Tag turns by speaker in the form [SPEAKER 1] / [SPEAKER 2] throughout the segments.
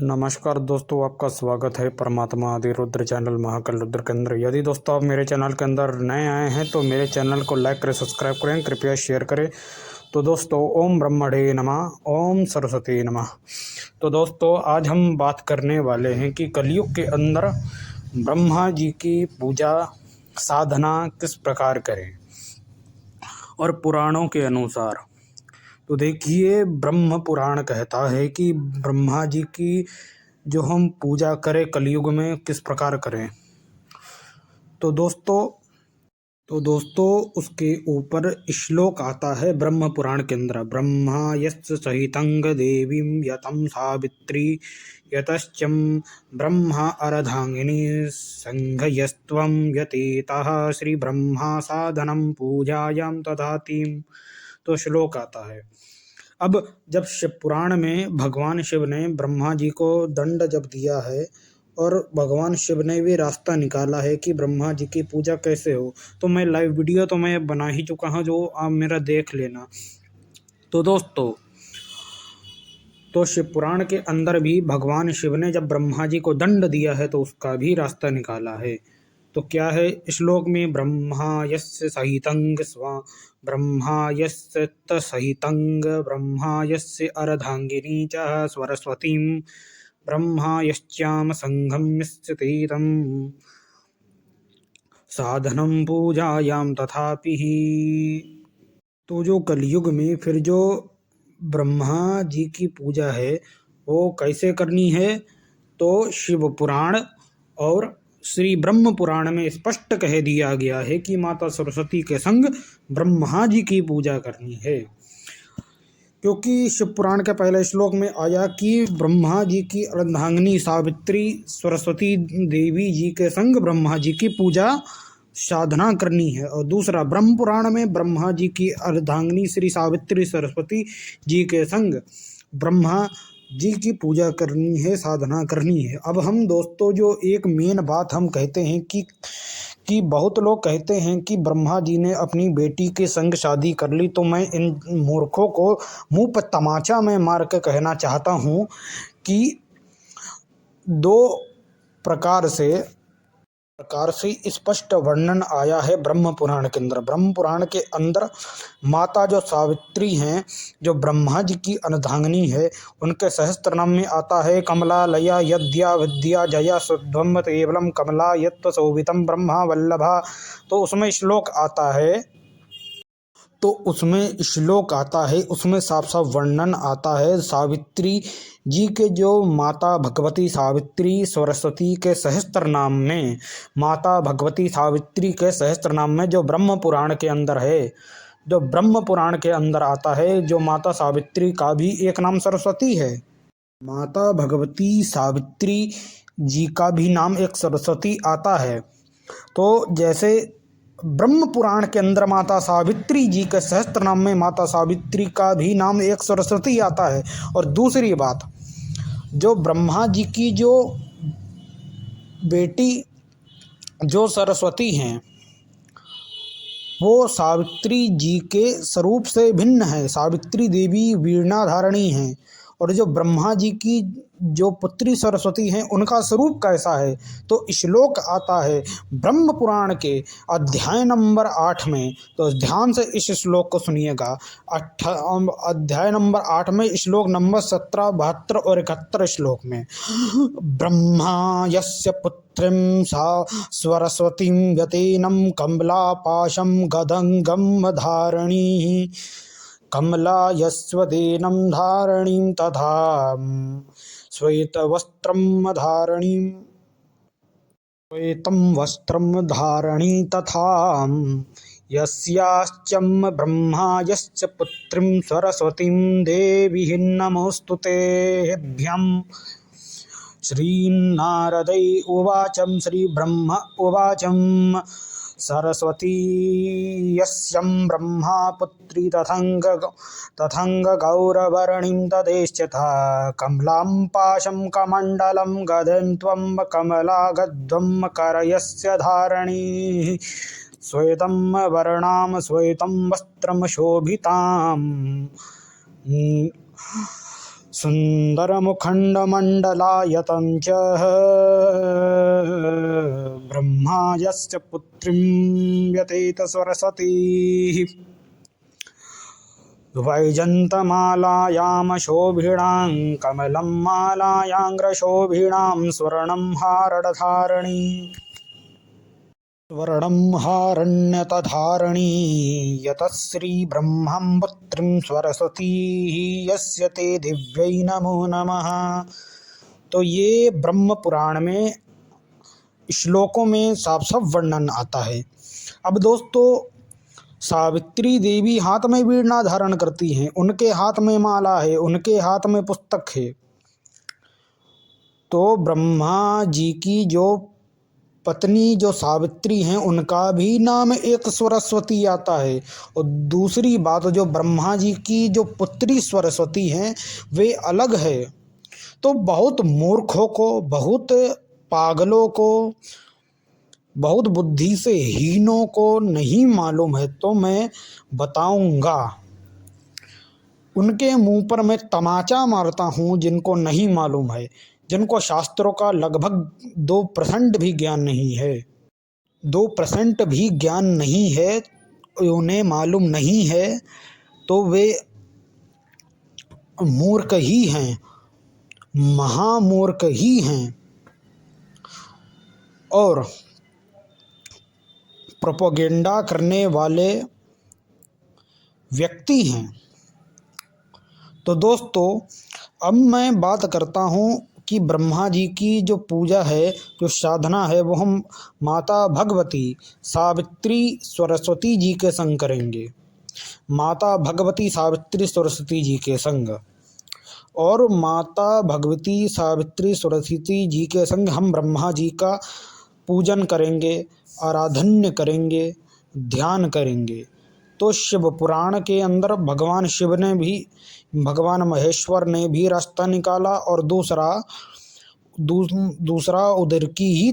[SPEAKER 1] नमस्कार दोस्तों, आपका स्वागत है परमात्मा आदि रुद्र चैनल महाकाल रुद्र के अंदर। यदि दोस्तों आप मेरे चैनल के अंदर नए आए हैं तो मेरे चैनल को लाइक करें, सब्सक्राइब करें, कृपया शेयर करें। तो दोस्तों, ओम ब्रह्मणे नमः, ओम सरस्वती नमः। तो दोस्तों, आज हम बात करने वाले हैं कि कलयुग के अंदर ब्रह्मा जी की पूजा साधना किस प्रकार करें। और पुराणों के अनुसार तो देखिए, ब्रह्म पुराण कहता है कि ब्रह्मा जी की जो हम पूजा करें कलयुग में किस प्रकार करें। तो दोस्तों उसके ऊपर श्लोक आता है ब्रह्म पुराण के अंदर। ब्रह्मा यस्य सहितं देवीं यतं सावित्री यतश्चं ब्रह्मा अर्धांगिनी संघयस्त्वं यतीतः श्री ब्रह्मा साधनं पूजायां तथातिम। तो श्लोक आता है। अब जब शिव पुराण में भगवान शिव ने ब्रह्मा जी को दंड जब दिया है और भगवान शिव ने भी रास्ता निकाला है कि ब्रह्मा जी की पूजा कैसे हो, तो मैं लाइव वीडियो तो मैं बना ही चुका हूँ, जो आप मेरा देख लेना। तो दोस्तों, तो शिव पुराण के अंदर भी भगवान शिव ने जब ब्रह्मा जी को दंड दिया है तो उसका भी रास्ता निकाला है। तो क्या है श्लोक में, ब्रह्मा यस्य सहितं स्वा ब्रह्मा यस्य तसहितं ब्रह्मा यस्य अर्धांगिनी च सरस्वतीं ब्रह्मा यश्चाम संगम्यस्थितं साधनं पूजायां तथापि। तो जो कलयुग में फिर जो ब्रह्मा जी की पूजा है वो कैसे करनी है, तो शिव पुराण और श्री ब्रह्म पुराण में स्पष्ट कह दिया गया है कि माता सरस्वती के संग ब्रह्मा जी की पूजा करनी है। क्योंकि शिव पुराण के पहले श्लोक में आया कि ब्रह्मा जी की अर्धांगिनी सावित्री सरस्वती देवी जी के संग ब्रह्मा जी की पूजा साधना करनी है। और दूसरा ब्रह्म पुराण में ब्रह्मा जी की अर्धांगिनी श्री सावित्री सरस्वती जी के संग ब्रह्मा जी की पूजा करनी है, साधना करनी है। अब हम दोस्तों जो एक मेन बात हम कहते हैं कि बहुत लोग कहते हैं कि ब्रह्मा जी ने अपनी बेटी के संग शादी कर ली। तो मैं इन मूर्खों को मुंह पर तमाचा में मार के कहना चाहता हूँ कि दो प्रकार से स्पष्ट वर्णन आया है ब्रह्म पुराण के अंदर। ब्रह्म पुराण के अंदर माता जो सावित्री हैं, जो ब्रह्मा जी की अर्धांगिनी है, उनके सहस्त्र नाम में आता है कमला लया यद्या विद्या जया सुध्वम केवलम कमला यत्व शोभितम ब्रह्मा वल्लभा। तो उसमें श्लोक आता है, उसमें साफ साफ वर्णन आता है सावित्री जी के, जो माता भगवती सावित्री सरस्वती के सहस्त्र नाम में, माता भगवती सावित्री के सहस्त्र नाम में जो ब्रह्म पुराण के अंदर है, जो ब्रह्म पुराण के अंदर आता है, जो माता सावित्री का भी एक नाम सरस्वती है। माता भगवती सावित्री जी का भी नाम एक सरस्वती आता है। तो जैसे ब्रह्म पुराण के अंदर माता सावित्री जी के सहस्त्र नाम में माता सावित्री का भी नाम एक सरस्वती आता है। और दूसरी बात, जो ब्रह्मा जी की जो बेटी जो सरस्वती हैं, वो सावित्री जी के स्वरूप से भिन्न है। सावित्री देवी वीणा धारणी हैं, और जो ब्रह्मा जी की जो पुत्री सरस्वती हैं उनका स्वरूप कैसा है, तो श्लोक आता है ब्रह्म पुराण के अध्याय नंबर 8 में। तो ध्यान से इस श्लोक को सुनिएगा। अध्याय नंबर 8 में श्लोक नंबर 17, 72 और 71 श्लोक में, ब्रह्मा यस्य पुत्रीं सा सरस्वतीं यतेनं कमलापाशं गदंगम धारणी कमला यस्वदेनं धारणीं तथा श्वेतं वस्त्रं धारणी तथा यस्याश्चं ब्रह्मा यस्य पुत्रीं सरस्वतीं देवीं नमोस्तुते भ्यं। श्रीनारदै उवाचं श्रीब्रह्म उवाचं सरस्वती यस्यं ब्रह्मा पुत्री तथंग गौरवर्णीं तदेश्यथा कमलां पाशं कमण्डलं गदं त्वं कमला गद्वं करयस्य धारणी श्वेतं वर्णां श्वेतं वस्त्रं शोभिताम् सुन्दरमुखण्डमण्डलायतं च ब्रह्मा यस्य पुत्रीं व्यतीत सरस्वतीः वैजन्तमालायां शोभिणां कमलं मालायाङ्ग्रशोभिणां स्वर्णं हारडधारिणी हारण्यतधारिणी यतः श्रीब्रह्मं पुत्रीं सरस्वतीः यस्य ते दिव्यै नमो नमः। तो ये ब्रह्म पुराण में श्लोकों में साफ साफ वर्णन आता है। अब दोस्तों, सावित्री देवी हाथ में वीणा धारण करती हैं, उनके हाथ में माला है, उनके हाथ में पुस्तक है। तो ब्रह्मा जी की जो पत्नी जो सावित्री हैं, उनका भी नाम एक सरस्वती आता है। और दूसरी बात, जो ब्रह्मा जी की जो पुत्री सरस्वती हैं वे अलग है। तो बहुत मूर्खों को, बहुत पागलों को, बहुत बुद्धि से हीनों को नहीं मालूम है, तो मैं बताऊंगा। उनके मुंह पर मैं तमाचा मारता हूं जिनको नहीं मालूम है, जिनको शास्त्रों का लगभग 2% भी ज्ञान नहीं है। 2% भी ज्ञान नहीं है, उन्हें मालूम नहीं है, तो वे मूर्ख ही हैं, महामूर्ख ही हैं और प्रोपेगेंडा करने वाले व्यक्ति हैं। तो दोस्तों, अब मैं बात करता हूँ कि ब्रह्मा जी की जो पूजा है, जो साधना है, वो हम माता भगवती सावित्री सरस्वती जी के संग करेंगे। माता भगवती सावित्री सरस्वती जी के संग, और माता भगवती सावित्री सरस्वती जी के संग हम ब्रह्मा जी का पूजन करेंगे, आराधन्य करेंगे, ध्यान करेंगे। तो शिव पुराण के अंदर भगवान शिव ने भी, भगवान महेश्वर ने भी रास्ता निकाला, और दूसरा उधर की ही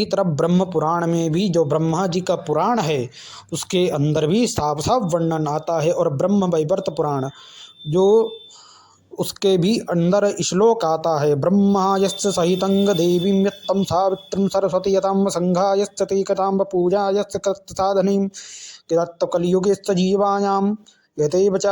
[SPEAKER 1] तरफ ब्रह्म पुराण में भी, जो ब्रह्मा जी का पुराण है, उसके अंदर भी साफ साफ वर्णन आता है। और ब्रह्म वैवर्त पुराण, जो उसके भी अंदर श्लोक आता है, ब्रह्मा यस्य सहितं देवीं यत्तं सावित्रीं सरस्वती यतां संघा यस्य ते कथां पूजा यस्य कृतसाधनीं किदत्त कलियुगे जीवायां यतैव च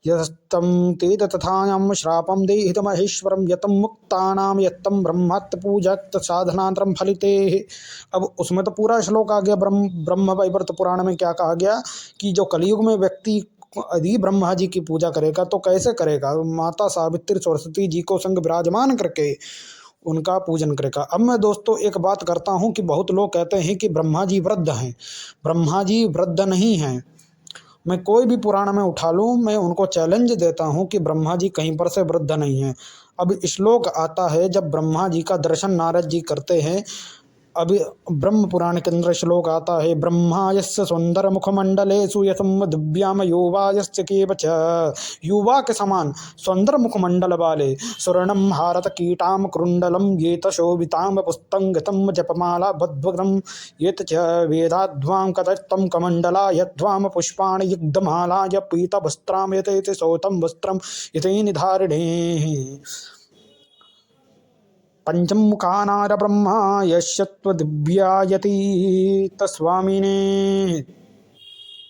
[SPEAKER 1] यस्तं ते तथायां श्रापं देहित महेश्वरं यतं मुक्तानां यत्तं ब्रह्मत् पूजक्त साधनांतरं फलिते। अब उसमें तो पूरा श्लोक आ गया। ब्रह्म वैवर्त पुराण में क्या कहा गया कि जो कलियुग में व्यक्ति यदि ब्रह्मा जी की पूजा करेगा तो कैसे करेगा? माता सावित्री सरस्वती जी को संग विराजमान करके उनका पूजन करेगा। अब मैं दोस्तों एक बात करता हूं कि बहुत लोग कहते हैं कि ब्रह्मा जी वृद्ध हैं। ब्रह्मा जी वृद्ध नहीं हैं। मैं कोई भी पुराण में उठा लूं, मैं उनको चैलेंज देता हूं कि ब्रह्मा जी कहीं पर से वृद्ध नहीं हैं। अब श्लोक आता है, जब ब्रह्मा जी का दर्शन नारद जी करते हैं, अभी ब्रह्म पुराण के अंदर श्लोक आता है, ब्रह्मा यस्य सुंदर मुखमंडलेषु यस्म दिव्याम युवा यस्य केवच, युवा के समान सुंदर मुखमंडल वाले, स्वर्णम हारत कीटाम कुंडलम येत शोभिताम पुस्तंग गतम जपमाला बद्भगम येत च वेदाध्वाम कतम कमंडला यद्वाम पुष्पाणि युग्धमाला य पीत वस्त्राम यते सौतम वस्त्रम यते निधारिणे पंचमुखानार ब्रह्मा यशत्व दिव्यायति तस्वामिने।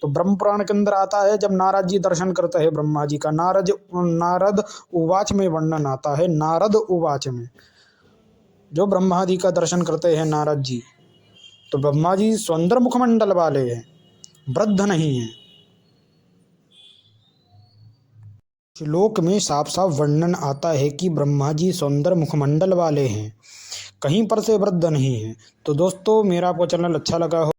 [SPEAKER 1] तो ब्रह्म पुराण के अंदर आता है, जब नारद जी दर्शन करते हैं ब्रह्मा जी का, नारद उवाच में वर्णन आता है। नारद उवाच में जो ब्रह्मा जी का दर्शन करते हैं नारद जी, तो ब्रह्मा जी सुंदर मुखमंडल वाले हैं, वृद्ध नहीं हैं। श्लोक में साफ साफ वर्णन आता है कि ब्रह्मा जी सुंदर मुखमंडल वाले हैं, कहीं पर से वृद्ध नहीं हैं। तो दोस्तों, मेरा आपको चैनल अच्छा लगा हो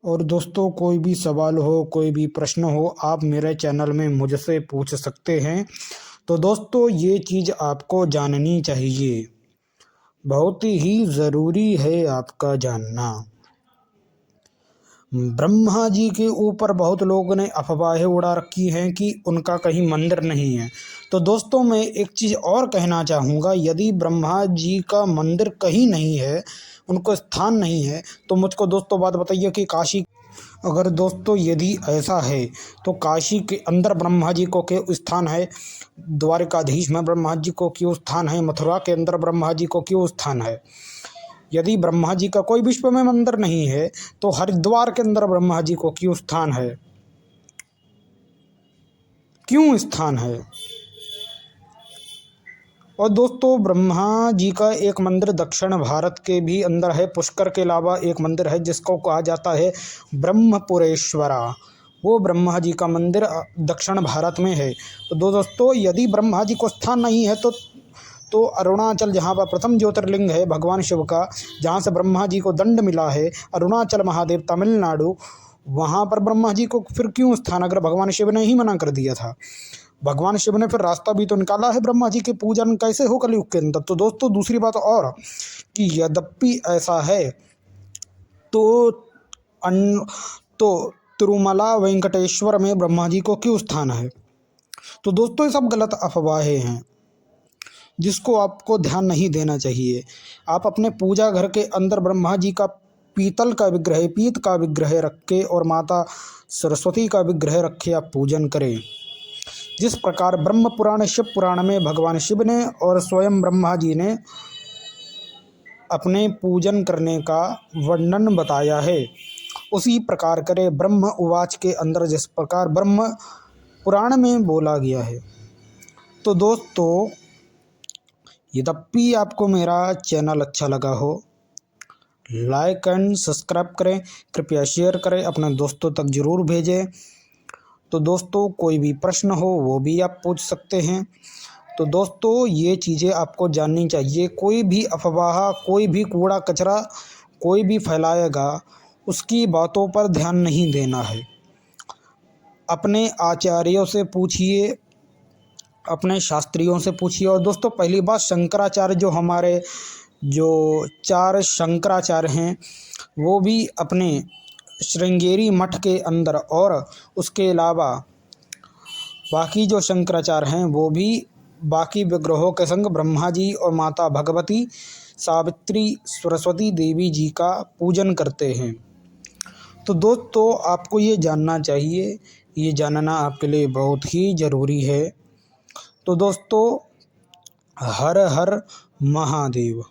[SPEAKER 1] और दोस्तों, कोई भी सवाल हो, कोई भी प्रश्न हो, आप मेरे चैनल में मुझसे पूछ सकते हैं। तो दोस्तों, ये चीज़ आपको जाननी चाहिए, बहुत ही ज़रूरी है आपका जानना। ब्रह्मा जी के ऊपर बहुत लोगों ने अफवाहें उड़ा रखी हैं कि उनका कहीं मंदिर नहीं है। तो दोस्तों मैं एक चीज़ और कहना चाहूँगा, यदि ब्रह्मा जी का मंदिर कहीं नहीं है, उनको स्थान नहीं है, तो मुझको दोस्तों बात बताइए कि काशी, अगर दोस्तों यदि ऐसा है तो काशी के अंदर ब्रह्मा जी को क्यों स्थान है, द्वारिकाधीश में ब्रह्मा जी को क्यों स्थान है, मथुरा के अंदर ब्रह्मा जी को क्यों स्थान है। यदि ब्रह्मा जी का कोई विश्व में मंदिर नहीं है तो हरिद्वार के अंदर ब्रह्मा जी को क्यों स्थान है, क्यों स्थान है। और दोस्तों ब्रह्मा जी का एक मंदिर दक्षिण भारत के भी अंदर है। पुष्कर के अलावा एक मंदिर है जिसको कहा जाता है ब्रह्मपुरेश्वरा, वो ब्रह्मा जी का मंदिर दक्षिण भारत में है। तो दोस्तों यदि ब्रह्मा जी को स्थान नहीं है तो अरुणाचल, जहाँ पर प्रथम ज्योतिर्लिंग है भगवान शिव का, जहाँ से ब्रह्मा जी को दंड मिला है, अरुणाचल महादेव तमिलनाडु, वहाँ पर ब्रह्मा जी को फिर क्यों स्थान, अगर भगवान शिव ने ही मना कर दिया था। भगवान शिव ने फिर रास्ता भी तो निकाला है, ब्रह्मा जी के पूजन कैसे हो कलयुग के अंदर। तो दोस्तों दूसरी बात और कि यद्यपि ऐसा है तो तिरुमला वेंकटेश्वर में ब्रह्मा जी को क्यों स्थान है। तो दोस्तों ये सब गलत अफवाहें हैं जिसको आपको ध्यान नहीं देना चाहिए। आप अपने पूजा घर के अंदर ब्रह्मा जी का पीतल का विग्रह, पीत का विग्रह रख के और माता सरस्वती का विग्रह रख के आप पूजन करें। जिस प्रकार ब्रह्म पुराण शिव पुराण में भगवान शिव ने और स्वयं ब्रह्मा जी ने अपने पूजन करने का वर्णन बताया है, उसी प्रकार करे ब्रह्म उवाच के अंदर जिस प्रकार ब्रह्म पुराण में बोला गया है। तो दोस्तों यद्यपि आपको मेरा चैनल अच्छा लगा हो, लाइक एंड सब्सक्राइब करें, कृपया शेयर करें, अपने दोस्तों तक ज़रूर भेजें। तो दोस्तों कोई भी प्रश्न हो वो भी आप पूछ सकते हैं। तो दोस्तों ये चीज़ें आपको जाननी चाहिए। कोई भी अफवाह, कोई भी कूड़ा कचरा कोई भी फैलाएगा, उसकी बातों पर ध्यान नहीं देना है। अपने आचार्यों से पूछिए, अपने शास्त्रियों से पूछिए। और दोस्तों पहली बात, शंकराचार्य जो 4 शंकराचार्य हैं वो भी अपने श्रृंगेरी मठ के अंदर और उसके अलावा बाकी जो शंकराचार्य हैं वो भी बाकी विग्रहों के संग ब्रह्मा जी और माता भगवती सावित्री सरस्वती देवी जी का पूजन करते हैं। तो दोस्तों आपको ये जानना चाहिए, ये जानना आपके लिए बहुत ही ज़रूरी है। तो दोस्तों हर हर महादेव।